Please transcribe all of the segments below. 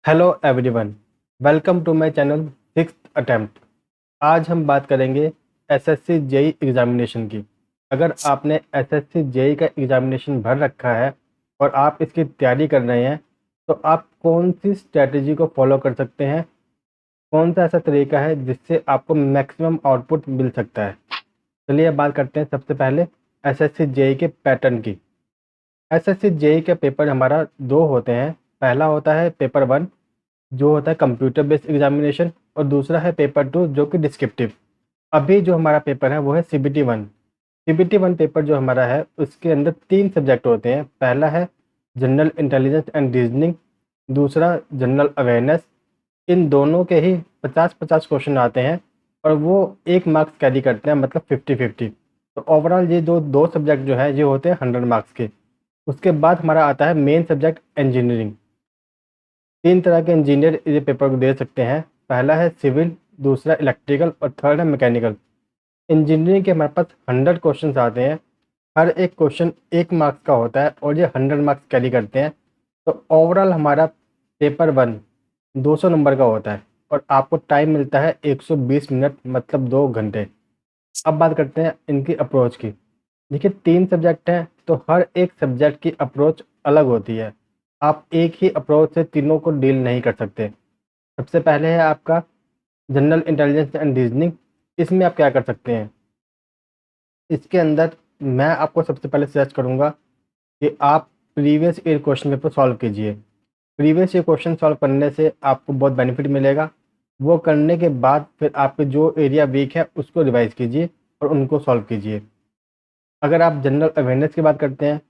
Hello everyone, welcome to my channel sixth attempt. आज हम बात करेंगे एसएससी जेई एग्जामिनेशन की। अगर आपने एसएससी जेई का एग्जामिनेशन भर रखा है और आप इसकी तैयारी कर रहे हैं तो आप कौन सी स्ट्रेटजी को फॉलो कर सकते हैं, कौन सा ऐसा तरीका है जिससे आपको मैक्सिमम आउटपुट मिल सकता है। चलिए अब बात करते हैं सबसे पहले एसएससी जेई के पैटर्न की। एसएससी जेई का पेपर हमारा दो होते हैं। पहला होता है पेपर वन, जो होता है कंप्यूटर बेस्ड एग्जामिनेशन, और दूसरा है पेपर टू जो कि डिस्क्रिप्टिव। अभी जो हमारा पेपर है वो है CBT one. CBT one paper जो हमारा है उसके अंदर तीन सब्जेक्ट होते हैं। पहला है जनरल इंटेलिजेंस एंड रीजनिंग, दूसरा जनरल अवेयरनेस। इन दोनों के ही 50-50 क्वेश्चन आते हैं और वो 1 मार्क्स कैरी करते हैं, मतलब 50-50। तो ओवरऑल ये जो दो सब्जेक्ट जो है ये होते हैं 100 मार्क्स के। उसके बाद हमारा आता है मेन सब्जेक्ट इंजीनियरिंग। तीन तरह के इंजीनियर ये पेपर को दे सकते हैं। पहला है सिविल, दूसरा इलेक्ट्रिकल और थर्ड है मैकेनिकल। इंजीनियरिंग के हमारे पास 100 क्वेश्चन आते हैं। हर एक क्वेश्चन 1 मार्क्स का होता है और ये 100 मार्क्स कैरी करते हैं। तो ओवरऑल हमारा पेपर वन 200 नंबर का होता है और आपको टाइम मिलता है 120 मिनट, मतलब 2 घंटे। अब बात करते हैं इनकी अप्रोच की। देखिए, तीन सब्जेक्ट हैं तो हर एक सब्जेक्ट की अप्रोच अलग होती है। आप एक ही अप्रोच से तीनों को डील नहीं कर सकते। सबसे पहले है आपका जनरल इंटेलिजेंस एंड रीजनिंग। इसमें आप क्या कर सकते हैं, इसके अंदर मैं आपको सबसे पहले सजेस्ट करूंगा कि आप previous year question paper solve कीजिए। प्रीवियस ईयर क्वेश्चन सॉल्व करने से आपको बहुत बेनिफिट मिलेगा। वो करने के बाद फिर आपके जो एरिया वीक है उसको रिवाइज कीजिए और उनको सॉल्व कीजिए। अगर आप जनरल अवेयरनेस की बात करते हैं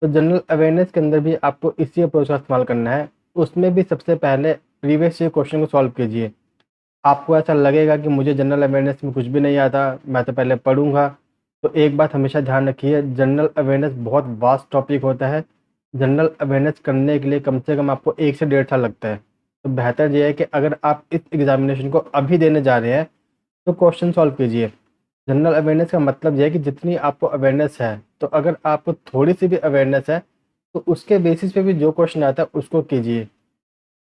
तो जनरल अवेयरनेस के अंदर भी आपको इसी अप्रोच का इस्तेमाल करना है। उसमें भी सबसे पहले प्रीवियस ईयर क्वेश्चन को सॉल्व कीजिए। आपको ऐसा लगेगा कि मुझे जनरल अवेयरनेस में कुछ भी नहीं आता, मैं तो पहले पढ़ूंगा। तो एक बात हमेशा ध्यान रखिए, जनरल अवेयरनेस बहुत वास्ट टॉपिक होता है। जनरल अवेयरनेस करने के लिए कम से कम आपको 1 से 1.5 साल लगता है। तो बेहतर ये है कि अगर आप इस एग्जामिनेशन को अभी देने जा रहे हैं तो क्वेश्चन सॉल्व कीजिए। जनरल अवेयरनेस का मतलब ये है कि जितनी आपको अवेयरनेस है, तो अगर आपको थोड़ी सी भी अवेयरनेस है तो उसके बेसिस पे भी जो क्वेश्चन आता है उसको कीजिए।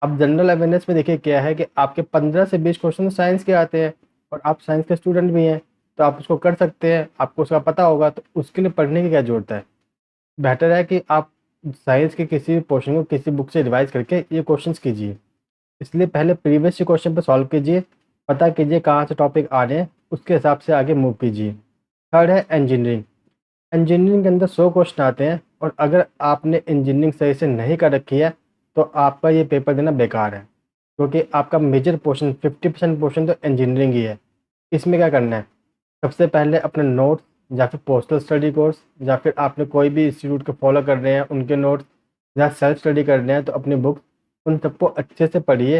अब जनरल अवेयरनेस में देखिए क्या है कि आपके 15 से 20 क्वेश्चन साइंस के आते हैं और आप साइंस के स्टूडेंट भी हैं, तो आप उसको कर सकते हैं, आपको उसका पता होगा। तो उसके लिए पढ़ने की क्या ज़रूरत है। बेहतर है कि आप साइंस के किसी भी पोर्शन को किसी बुक से रिवाइज करके ये क्वेश्चंस कीजिए। इसलिए पहले प्रीवियस के क्वेश्चन पर सॉल्व कीजिए, पता कीजिए कहाँ से टॉपिक आ रहे हैं, उसके हिसाब से आगे मूव कीजिए। थर्ड है इंजीनियरिंग। इंजीनियरिंग के अंदर 100 क्वेश्चन आते हैं और अगर आपने इंजीनियरिंग सही से नहीं कर रखी है तो आपका ये पेपर देना बेकार है, क्योंकि आपका मेजर पोर्शन 50% पोर्शन तो इंजीनियरिंग ही है। इसमें क्या करना है, सबसे पहले अपने नोट्स या फिर पोस्टल स्टडी कोर्स या फिर आपने कोई भी इंस्टीट्यूट को फॉलो कर रहे हैं उनके नोट्स, या सेल्फ स्टडी कर रहे हैं तो अपनी बुक्स, उन सबको अच्छे से पढ़िए।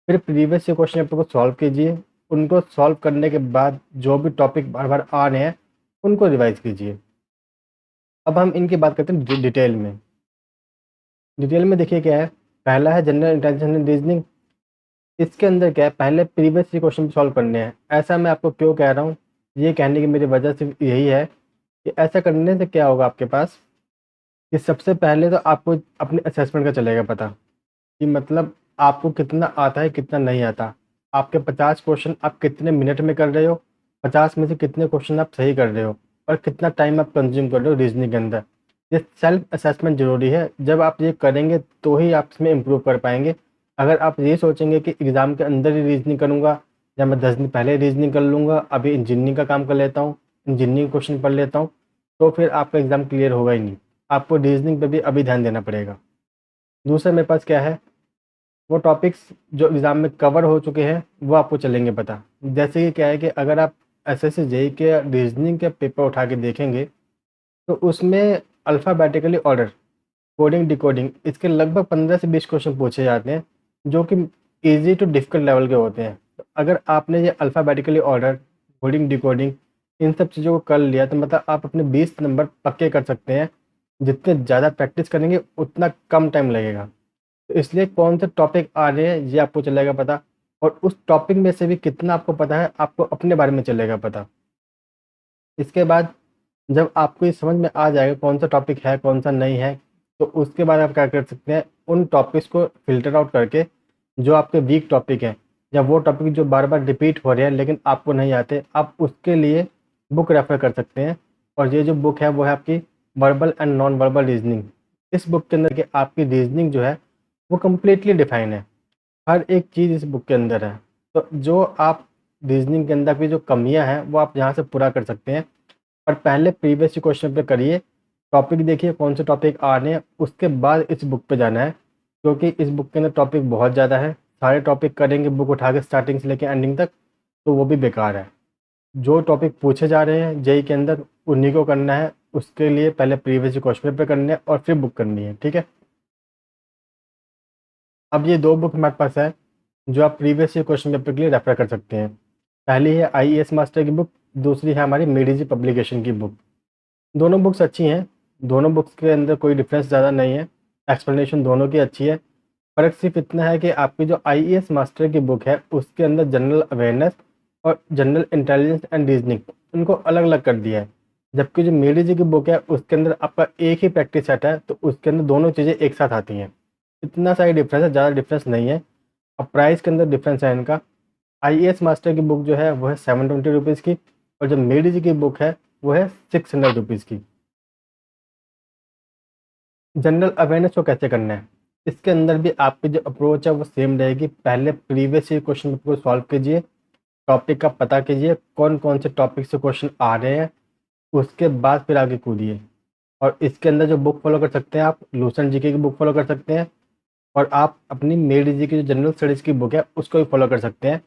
फिर प्रीवियस के क्वेश्चन पेपर को सॉल्व कीजिए। उनको सॉल्व करने के बाद जो भी टॉपिक बार बार आ रहे हैं उनको रिवाइज कीजिए। अब हम इनकी बात करते हैं डिटेल में। डिटेल में देखिए क्या है, पहला है जनरल इंटेलिजेंस एंड रीजनिंग। इसके अंदर क्या है, पहले प्रीवियस के क्वेश्चन सॉल्व करने हैं। ऐसा मैं आपको क्यों कह रहा हूँ, ये कहने की मेरी वजह सिर्फ यही है कि ऐसा करने से क्या होगा आपके पास, कि सबसे पहले तो आपको अपने असेसमेंट का चलेगा पता, कि मतलब आपको कितना आता है कितना नहीं आता। आपके 50 क्वेश्चन आप कितने मिनट में कर रहे हो, 50 में से कितने क्वेश्चन आप सही कर रहे हो, और कितना टाइम आप कंज्यूम कर रहे हो रीजनिंग के अंदर। ये सेल्फ असेसमेंट ज़रूरी है। जब आप ये करेंगे तो ही आप इसमें इम्प्रूव कर पाएंगे। अगर आप ये सोचेंगे कि एग्ज़ाम के अंदर ही रीजनिंग करूँगा या मैं 10 दिन पहले रीजनिंग कर लूँगा, अभी इंजीनियरिंग का काम कर लेता हूँ, इंजीनियरिंग क्वेश्चन पढ़ लेता हूँ, तो फिर आपका एग्ज़ाम क्लियर होगा ही नहीं। आपको रीजनिंग पे भी अभी ध्यान देना पड़ेगा। दूसरा मेरे पास क्या है, वो टॉपिक्स जो एग्ज़ाम में कवर हो चुके हैं वो आपको चलेंगे पता। जैसे कि क्या है कि अगर आप एसएससी जेई के रीजनिंग के पेपर उठा के देखेंगे तो उसमें अल्फ़ाबेटिकली ऑर्डर, कोडिंग डिकोडिंग, इसके लगभग 15 से 20 क्वेश्चन पूछे जाते हैं जो कि ईजी टू डिफ़िकल्ट लेवल के होते हैं। तो अगर आपने ये अल्फ़ाबेटिकली ऑर्डर, कोडिंग डिकोडिंग, इन सब चीज़ों को कर लिया तो मतलब आप अपने 20 नंबर पक्के कर सकते हैं। जितने ज़्यादा प्रैक्टिस करेंगे उतना कम टाइम लगेगा। तो इसलिए कौन से टॉपिक आ रहे हैं ये आपको चलेगा पता, और उस टॉपिक में से भी कितना आपको पता है आपको अपने बारे में चलेगा पता। इसके बाद जब आपको ये समझ में आ जाएगा कौन सा टॉपिक है कौन सा नहीं है, तो उसके बाद आप क्या कर सकते हैं, उन टॉपिक्स को फ़िल्टर आउट करके जो आपके वीक टॉपिक हैं या वो टॉपिक जो बार बार रिपीट हो रहे हैं लेकिन आपको नहीं आते, आप उसके लिए बुक रेफ़र कर सकते हैं। और ये जो बुक है वो है आपकी verbal and non verbal reasoning. इस बुक के अंदर के आपकी रीजनिंग जो है वो कम्प्लीटली डिफाइन है, हर एक चीज़ इस बुक के अंदर है। तो जो आप रीजनिंग के अंदर की जो कमियां हैं वो आप यहाँ से पूरा कर सकते हैं। और पहले प्रीवियस क्वेश्चन पे करिए, टॉपिक देखिए कौन से टॉपिक आ रहे हैं, उसके बाद इस बुक पे जाना है, क्योंकि इस बुक के अंदर टॉपिक बहुत ज़्यादा है। सारे टॉपिक करेंगे बुक उठा के स्टार्टिंग से लेकर एंडिंग तक, तो वो भी बेकार है। जो टॉपिक पूछे जा रहे हैं जेई के अंदर उन्हीं को करना है, उसके लिए पहले प्रीवियस क्वेश्चन पेपर करने हैं और फिर बुक करनी है, ठीक है। अब ये दो बुक हमारे पास है जो आप प्रीवियस ईयर क्वेश्चन पेपर के लिए रेफर कर सकते हैं। पहली है आईईएस मास्टर की बुक, दूसरी है हमारी मेडिजी पब्लिकेशन की बुक। दोनों बुक्स अच्छी हैं, दोनों बुक्स के अंदर कोई डिफरेंस ज़्यादा नहीं है, एक्सप्लेनेशन दोनों की अच्छी है। फ़र्क सिर्फ इतना है कि आपकी जो आईईएस मास्टर की बुक है उसके अंदर जनरल अवेयरनेस और जनरल इंटेलिजेंस एंड रीजनिंग उनको अलग अलग कर दिया है, जबकि जो मेडिजी की बुक है उसके अंदर आपका एक ही प्रैक्टिस सेट है, तो उसके अंदर दोनों चीज़ें एक साथ आती हैं। इतना सा ही डिफरेंस है, ज़्यादा डिफरेंस नहीं है। और प्राइस के अंदर डिफरेंस है इनका। आईएएस मास्टर की बुक जो है वो है 720 की, और जो मेडी जी की बुक है वो है 600 की। जनरल अवेयरनेस को कैसे करना है, इसके अंदर भी आपकी जो अप्रोच है वो सेम रहेगी। पहले प्रीवियस ईयर क्वेश्चन पेपर को सॉल्व कीजिए, टॉपिक का पता कीजिए कौन कौन से टॉपिक से क्वेश्चन आ रहे हैं, उसके बाद फिर आगे कूदिए। और इसके अंदर जो बुक फॉलो कर सकते हैं आप लूसेंट जीके की बुक फॉलो कर सकते हैं, और आप अपनी मेड जी की जो जनरल स्टडीज़ की बुक है उसको भी फॉलो कर सकते हैं।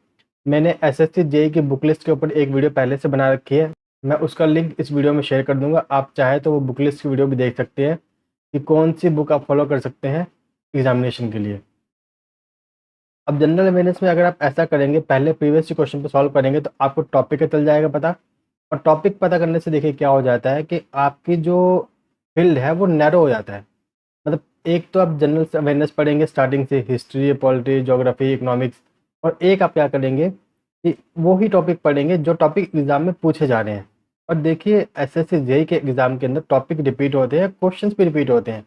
मैंने एसएससी जेई की बुक लिस्ट के ऊपर एक वीडियो पहले से बना रखी है, मैं उसका लिंक इस वीडियो में शेयर कर दूंगा। आप चाहे तो वो बुक लिस्ट की वीडियो भी देख सकते हैं कि कौन सी बुक आप फॉलो कर सकते हैं एग्जामिनेशन के लिए। अब जनरल अवेयरनेस में अगर आप ऐसा करेंगे, पहले प्रीवियस क्वेश्चन पे सॉल्व करेंगे, तो आपको टॉपिक का चल जाएगा पता। और टॉपिक पता करने से देखिए क्या हो जाता है कि आपकी जो फील्ड है वो नैरो हो जाता है। मतलब एक तो आप जनरल अवेयरनेस पढ़ेंगे स्टार्टिंग से, हिस्ट्री, पॉलिटी, ज्योग्राफी, इकोनॉमिक्स, और एक आप क्या करेंगे कि वो ही टॉपिक पढ़ेंगे जो टॉपिक एग्जाम में पूछे जा रहे हैं। और देखिए एसएससी जेई के एग्जाम के अंदर टॉपिक रिपीट होते हैं, क्वेश्चंस भी रिपीट होते हैं।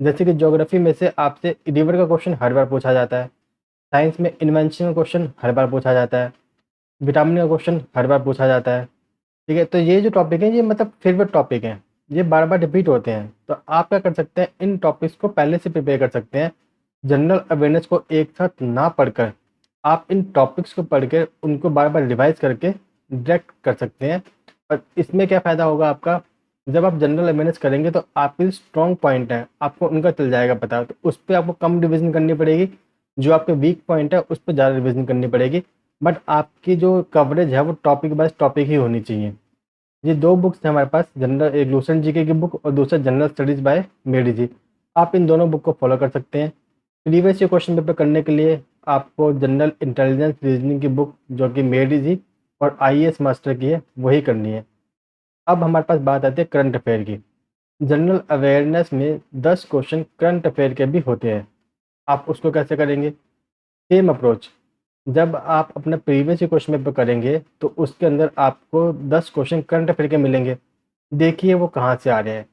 जैसे कि ज्योग्राफी में से आपसे रिवर का क्वेश्चन हर बार पूछा जाता है, साइंस में इन्वेंशन का क्वेश्चन हर बार पूछा जाता है, विटामिन का क्वेश्चन हर बार पूछा जाता है। ठीक है, तो ये जो टॉपिक है ये मतलब फेवरेट टॉपिक हैं, ये बार बार रिपीट होते हैं। तो आप क्या कर सकते हैं, इन टॉपिक्स को पहले से प्रिपेयर कर सकते हैं। जनरल अवेयरनेस को एक साथ ना पढ़कर आप इन टॉपिक्स को पढ़ के उनको बार बार रिवाइज करके डायरेक्ट कर सकते हैं। और इसमें क्या फ़ायदा होगा आपका, जब आप जनरल अवेयरनेस करेंगे तो आपके स्ट्रॉन्ग पॉइंट है आपको उनका चल जाएगा पता, तो उस पर आपको कम रिविजन करनी पड़ेगी। जो आपके वीक पॉइंट है उस पर ज़्यादा रिविजन करनी पड़ेगी। बट आपकी जो कवरेज है वो टॉपिक बाय टॉपिक ही होनी चाहिए। ये दो बुक्स हैं हमारे पास, जनरल एक लूसेंट जीके की बुक और दूसरा जनरल स्टडीज़ बाय मेडी जी। आप इन दोनों बुक को फॉलो कर सकते हैं। प्रीवियस ईयर क्वेश्चन पेपर करने के लिए आपको जनरल इंटेलिजेंस रीजनिंग की बुक जो कि मेडी जी और आईएएस मास्टर की है वही करनी है। अब हमारे पास बात आती है करंट अफेयर की। जनरल अवेयरनेस में 10 क्वेश्चन करंट अफेयर के भी होते हैं। आप उसको कैसे करेंगे, सेम अप्रोच। जब आप अपना प्रीवियस क्वेश्चन पेपर करेंगे तो उसके अंदर आपको 10 क्वेश्चन करंट अफेयर के मिलेंगे। देखिए वो कहाँ से आ रहे हैं।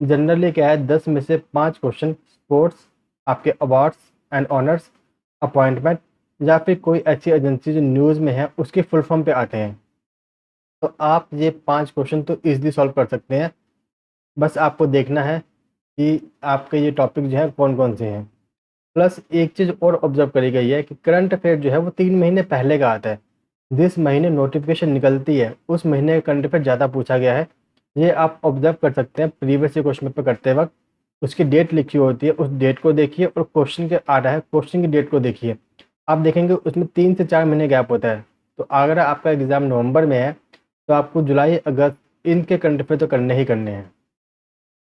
जनरली क्या है, 10 में से 5 क्वेश्चन स्पोर्ट्स, आपके अवार्ड्स एंड ऑनर्स, अपॉइंटमेंट, या फिर कोई ऐसी एजेंसी जो न्यूज़ में है उसके फुल फॉर्म पे आते हैं। तो आप ये 5 क्वेश्चन तो ईजिली सॉल्व कर सकते हैं। बस आपको देखना है कि आपके ये टॉपिक जो है कौन कौन से हैं। प्लस एक चीज़ और ऑब्जर्व करी गई है कि करंट अफेयर जो है वो 3 महीने पहले का आता है। जिस महीने नोटिफिकेशन निकलती है उस महीने का करंट अफेयर ज़्यादा पूछा गया है। ये आप ऑब्जर्व कर सकते हैं प्रीवियस ईयर क्वेश्चन पेपर करते वक्त। उसकी डेट लिखी होती है, उस डेट को देखिए, और क्वेश्चन के आ रहा है क्वेश्चन की डेट को देखिए। आप देखेंगे उसमें 3 से 4 महीने गैप होता है। तो अगर आपका एग्ज़ाम नवंबर में है तो आपको जुलाई अगस्त इनके करंट अफेयर तो करने ही करने हैं।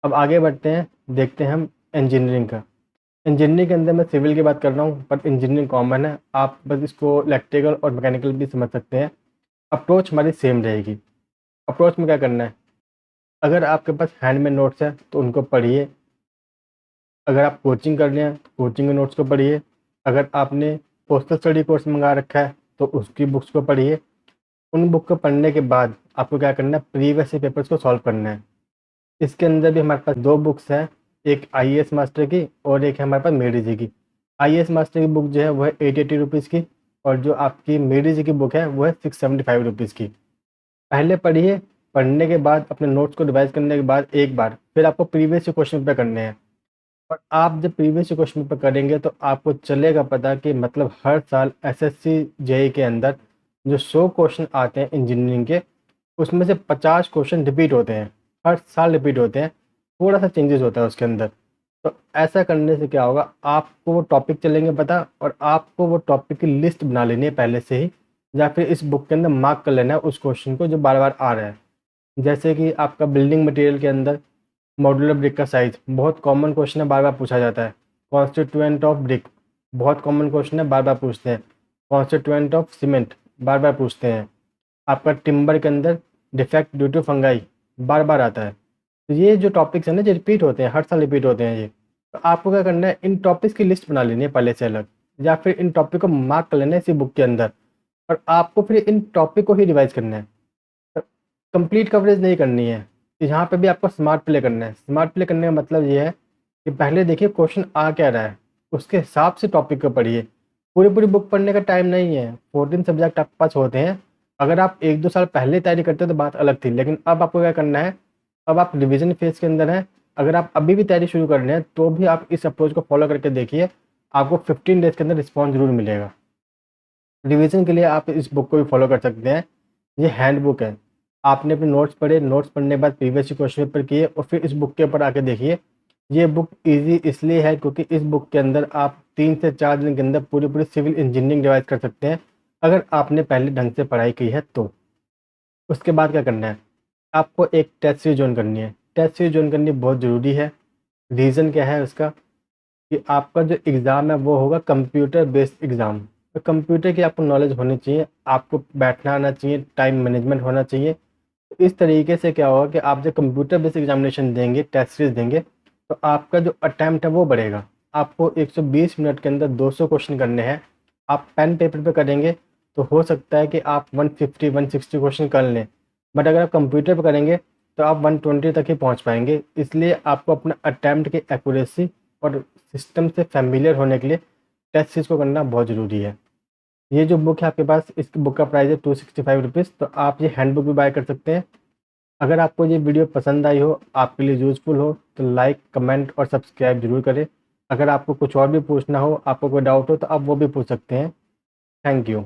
अब आगे बढ़ते हैं, देखते हैं हम इंजीनियरिंग का। इंजीनियरिंग के अंदर मैं सिविल की बात कर रहा हूँ, बट इंजीनियरिंग कॉमन है, आप बस इसको इलेक्ट्रिकल और मैकेनिकल भी समझ सकते हैं। अप्रोच हमारी सेम रहेगी। अप्रोच में क्या करना है, अगर आपके पास हैंड में नोट्स हैं तो उनको पढ़िए। अगर आप कोचिंग कर रहे हैं तो कोचिंग के नोट्स को पढ़िए। अगर आपने पोस्टल स्टडी कोर्स मंगा रखा है तो उसकी बुक्स को पढ़िए। उन बुक को पढ़ने के बाद आपको क्या करना है, प्रीवियस पेपर्स को सॉल्व करना है। इसके अंदर भी हमारे पास 2 बुक्स हैं, एक आईएएस मास्टर की और एक है हमारे पास मेडी जी की। IAS मास्टर की बुक जो है वो है 880 रुपीज़ की, और जो आपकी मेरी जी की बुक है वो है 675 रुपीज़ की। पहले पढ़िए, पढ़ने के बाद अपने नोट्स को रिवाइज करने के बाद एक बार फिर आपको प्रीवियस के क्वेश्चन पेपर करने हैं, और आप जब प्रीवियस के क्वेश्चन पेपर करेंगे तो आपको चलेगा पता कि मतलब हर साल SSC JEE के अंदर जो 100 क्वेश्चन आते हैं इंजीनियरिंग के, उसमें से 50 क्वेश्चन रिपीट होते हैं, हर साल रिपीट होते हैं, थोड़ा सा चेंजेस होता है उसके अंदर। तो ऐसा करने से क्या होगा, आपको वो टॉपिक चलेंगे पता, और आपको वो टॉपिक की लिस्ट बना लेनी है पहले से ही, या फिर इस बुक के अंदर मार्क कर लेना है उस क्वेश्चन को जो बार बार आ रहा है। जैसे कि आपका बिल्डिंग मटेरियल के अंदर मॉड्यूलर ब्रिक का साइज बहुत कॉमन क्वेश्चन है, बार बार पूछा जाता है। कॉन्स्टिट्यूएंट ऑफ ब्रिक बहुत कॉमन क्वेश्चन है, बार बार पूछते हैं। कॉन्स्टिट्यूएंट ऑफ सीमेंट बार बार पूछते हैं। आपका टिम्बर के अंदर डिफेक्ट ड्यू टू फंगाई बार बार आता है। तो ये जो टॉपिक्स हैं ना, जो रिपीट होते हैं, हर साल रिपीट होते हैं ये, तो आपको क्या करना है, इन टॉपिक्स की लिस्ट बना लेनी है पहले से अलग, या फिर इन टॉपिक को मार्क कर लेना है इसी बुक के अंदर, और आपको फिर इन टॉपिक को ही रिवाइज करना है। कंप्लीट कवरेज नहीं करनी है। तो यहाँ पे भी आपको स्मार्ट प्ले करना है। स्मार्ट प्ले करने का मतलब ये है कि पहले देखिए क्वेश्चन आ क्या रहा है, उसके हिसाब से टॉपिक को पढ़िए। पूरी पूरी बुक पढ़ने का टाइम नहीं है। 14 सब्जेक्ट आपके पास होते हैं। अगर आप 1-2 साल पहले तैयारी करते तो बात अलग थी, लेकिन अब आपको क्या करना है, अब आप रिविजन फेज के अंदर हैं। अगर आप अभी भी तैयारी शुरू कर रहे हैं तो भी आप इस अप्रोच को फॉलो करके देखिए, आपको 15 डेज के अंदर रिस्पॉन्स जरूर मिलेगा। रिवीजन के लिए आप इस बुक को भी फॉलो कर सकते हैं। ये हैंड बुक है। आपने अपने नोट्स पढ़े, नोट्स पढ़ने के बाद प्रीवियस क्वेश्चन पेपर किए और फिर इस बुक के ऊपर आके देखिए। ये बुक इजी इसलिए है क्योंकि इस बुक के अंदर आप 3 से 4 दिन के अंदर पूरी पूरी सिविल इंजीनियरिंग रिवाइज कर सकते हैं, अगर आपने पहले ढंग से पढ़ाई की है तो। उसके बाद क्या करना है, आपको एक टेस्ट सीरीज ज्वाइन करनी है। टेस्ट सीरीज ज्वाइन करनी बहुत ज़रूरी है। रीज़न क्या है उसका, कि आपका जो एग्ज़ाम है वो होगा कंप्यूटर बेस्ड एग्ज़ाम। तो कंप्यूटर की आपको नॉलेज होनी चाहिए, आपको बैठना आना चाहिए, टाइम मैनेजमेंट होना चाहिए। तो इस तरीके से क्या होगा कि आप जब कंप्यूटर बेस्ड एग्जामिनेशन देंगे, टेस्ट सीरीज देंगे, तो आपका जो अटैम्प्ट है वो बढ़ेगा। आपको 120 मिनट के अंदर 200 क्वेश्चन करने हैं। आप पेन पेपर पे करेंगे तो हो सकता है कि आप 150-160 क्वेश्चन कर लें, बट अगर आप कंप्यूटर पे करेंगे तो आप 120 तक ही पहुंच पाएंगे। इसलिए आपको अपना अटैम्प्ट की एक्यूरेसी और सिस्टम से फैमिलियर होने के लिए टेस्ट सीरीज को करना बहुत ज़रूरी है। ये जो बुक है आपके पास, इस बुक का प्राइस है 265 रुपीज़। तो आप ये हैंड बुक भी बाय कर सकते हैं। अगर आपको ये वीडियो पसंद आई हो, आपके लिए यूज़फुल हो, तो लाइक, कमेंट और सब्सक्राइब जरूर करें। अगर आपको कुछ और भी पूछना हो, आपको कोई डाउट हो, तो आप वो भी पूछ सकते हैं। Thank you.